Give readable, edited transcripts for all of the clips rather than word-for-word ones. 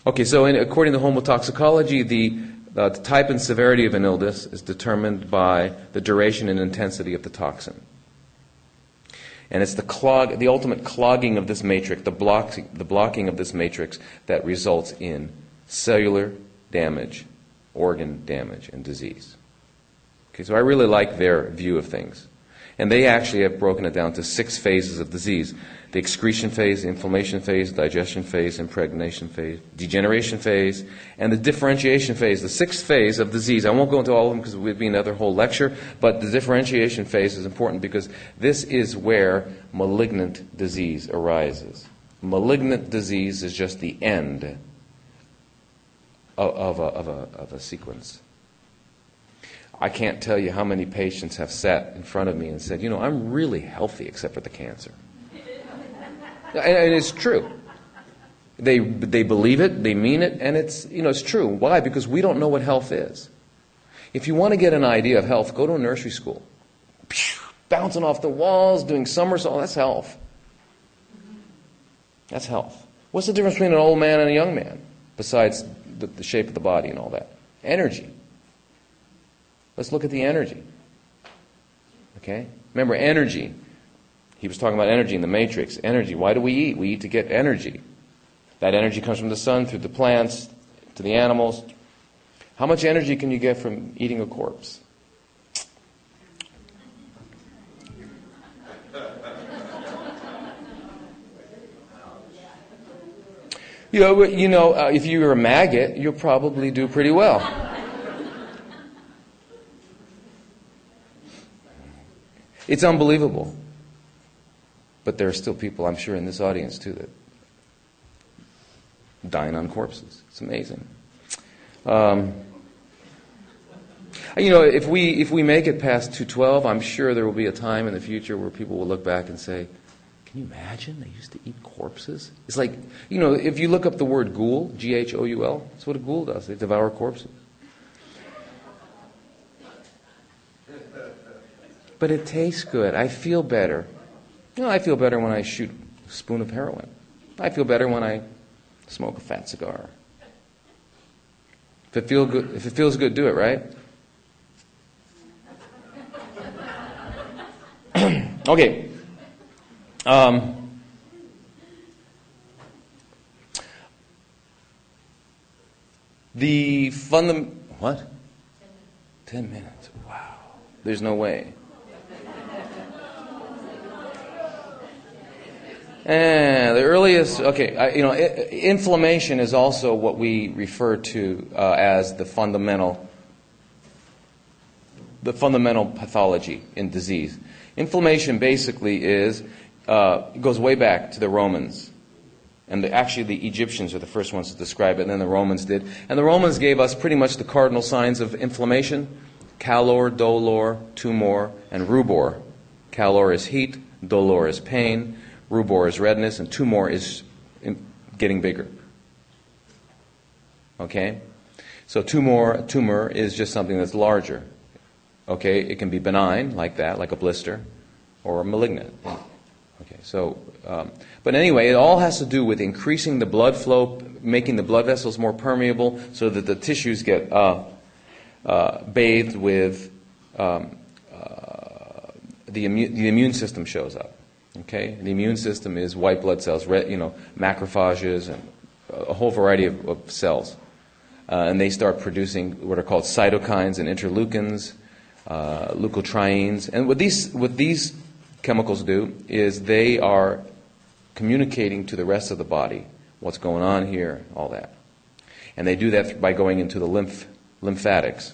Okay, so according to homotoxicology, the type and severity of an illness is determined by the duration and intensity of the toxin. And it's the ultimate clogging of this matrix, the blocking of this matrix that results in cellular damage, organ damage, and disease. Okay, so I really like their view of things. And they actually have broken it down to 6 phases of disease. The excretion phase, the inflammation phase, digestion phase, impregnation phase, degeneration phase, and the differentiation phase, the 6th phase of disease. I won't go into all of them because it would be another whole lecture, but the differentiation phase is important because this is where malignant disease arises. Malignant disease is just the end of a sequence. I can't tell you how many patients have sat in front of me and said, I'm really healthy except for the cancer. And it's true. They believe it, they mean it, and it's true. Why? Because we don't know what health is. If you want to get an idea of health, go to a nursery school. Bouncing off the walls, doing somersaults, that's health. That's health. What's the difference between an old man and a young man, besides the shape of the body and all that? Energy. Let's look at the energy. Okay? Remember, energy. He was talking about energy in the matrix. Energy. Why do we eat? We eat to get energy. That energy comes from the sun, through the plants, to the animals. How much energy can you get from eating a corpse? If you're a maggot, you'll probably do pretty well. It's unbelievable. But there are still people, I'm sure, in this audience, too, that dying on corpses. It's amazing. If we make it past 212, I'm sure there will be a time in the future where people will look back and say, can you imagine they used to eat corpses? It's like, if you look up the word ghoul, Ghoul, that's what a ghoul does. They devour corpses. But it tastes good. I feel better. I feel better when I shoot a spoon of heroin. I feel better when I smoke a fat cigar. If it feels good, do it, right? Okay. What? 10 minutes. Wow. There's no way. The earliest, inflammation is also what we refer to as the fundamental pathology in disease. Inflammation basically goes way back to the Romans. And actually the Egyptians are the first ones to describe it, and then the Romans did. And the Romans gave us pretty much the cardinal signs of inflammation: calor, dolor, tumor, and rubor. Calor is heat, dolor is pain, rubor is redness, and tumor is getting bigger. Okay? So tumor is just something that's larger. Okay? It can be benign, like that, like a blister, or malignant. Okay, so, but anyway, it all has to do with increasing the blood flow, making the blood vessels more permeable so that the tissues get bathed with, the immune system shows up. Okay, the immune system is white blood cells, macrophages, and a whole variety of cells. And they start producing what are called cytokines and interleukins, leukotrienes. And what these chemicals do is they are communicating to the rest of the body what's going on here, all that. And they do that by going into the lymphatics.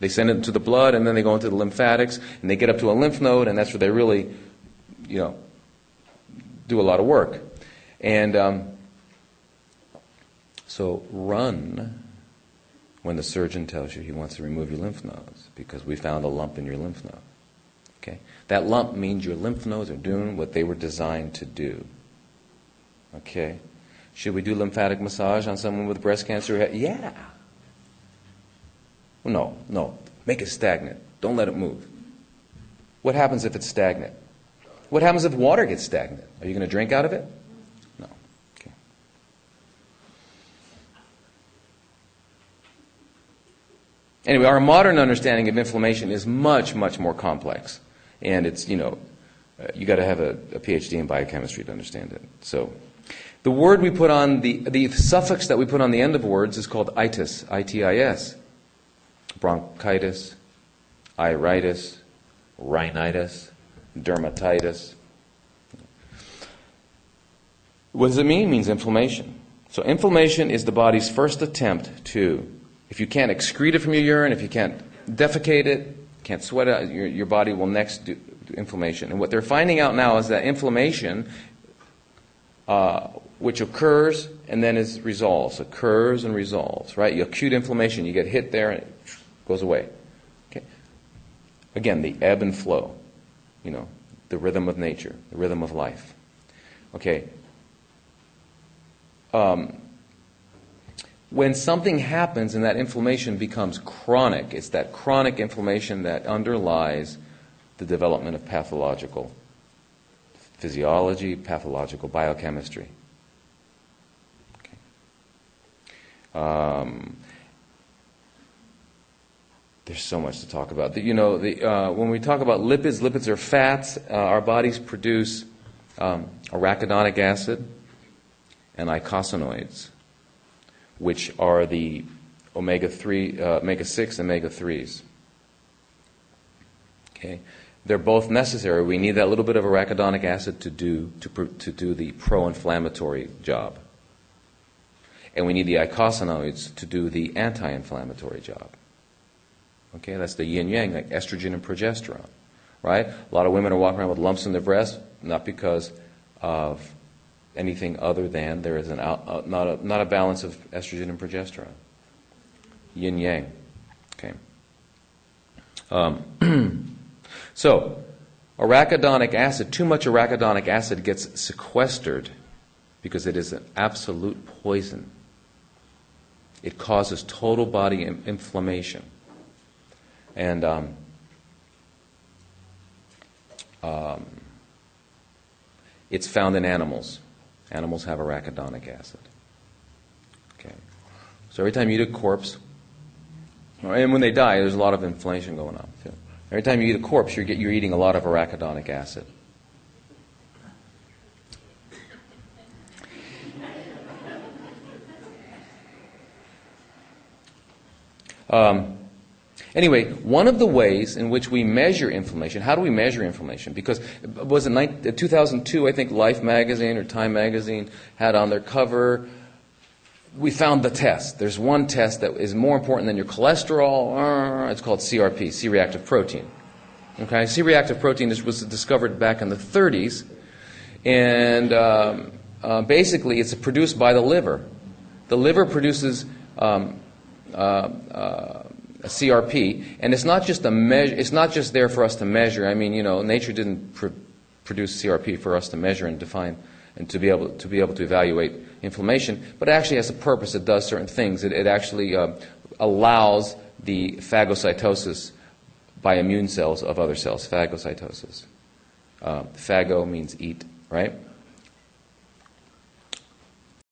They send it into the blood, and then they go into the lymphatics, and they get up to a lymph node, and that's where they really, do a lot of work. And so run when the surgeon tells you he wants to remove your lymph nodes because we found a lump in your lymph node. Okay? That lump means your lymph nodes are doing what they were designed to do. Okay? Should we do lymphatic massage on someone with breast cancer? Yeah. No. Make it stagnant. Don't let it move. What happens if it's stagnant? What happens if water gets stagnant? Are you going to drink out of it? No. Okay. Anyway, our modern understanding of inflammation is much, much more complex. And it's, you got to have a PhD in biochemistry to understand it. So the word we put on, the suffix that we put on the end of words is called itis, I-T-I-S. Bronchitis, iritis, rhinitis, dermatitis. What does it mean? It means inflammation. So inflammation is the body's first attempt to, if you can't excrete it from your urine, if you can't defecate it, can't sweat it, your body will next do inflammation. And what they're finding out now is that inflammation, which occurs and then is resolves, occurs and resolves, right? Acute inflammation, you get hit there and it goes away. Okay. Again, the ebb and flow, the rhythm of nature, the rhythm of life. Okay. When something happens and that inflammation becomes chronic, it's that chronic inflammation that underlies the development of pathological physiology, pathological biochemistry. Okay. There's so much to talk about. When we talk about lipids are fats. Our bodies produce arachidonic acid and eicosanoids, which are the omega-6 omega-3s. Okay, they're both necessary. We need that little bit of arachidonic acid to do the pro-inflammatory job, and we need the eicosanoids to do the anti-inflammatory job. Okay, that's the yin yang, like estrogen and progesterone, right? A lot of women are walking around with lumps in their breasts, not because of anything other than there is not a balance of estrogen and progesterone. Yin yang. Okay. So, arachidonic acid, too much arachidonic acid gets sequestered because it is an absolute poison. It causes total body inflammation. And it's found in animals. Animals have arachidonic acid. Okay. So every time you eat a corpse, and when they die, there's a lot of inflammation going on too. Every time you eat a corpse, you're eating a lot of arachidonic acid. Anyway, one of the ways in which we measure inflammation, how do we measure inflammation? Because was it 2002, I think Life magazine or Time magazine had on their cover, we found the test. There's one test that is more important than your cholesterol. It's called CRP, C-reactive protein. Okay, C-reactive protein was discovered back in the 30s, and basically it's produced by the liver. The liver produces a CRP, and it's not just a measure. It's not just there for us to measure. I mean, nature didn't produce CRP for us to measure and define and to be able to evaluate inflammation, but it actually has a purpose. It does certain things. It actually allows the phagocytosis by immune cells of other cells. Phagocytosis. Phago means eat, right?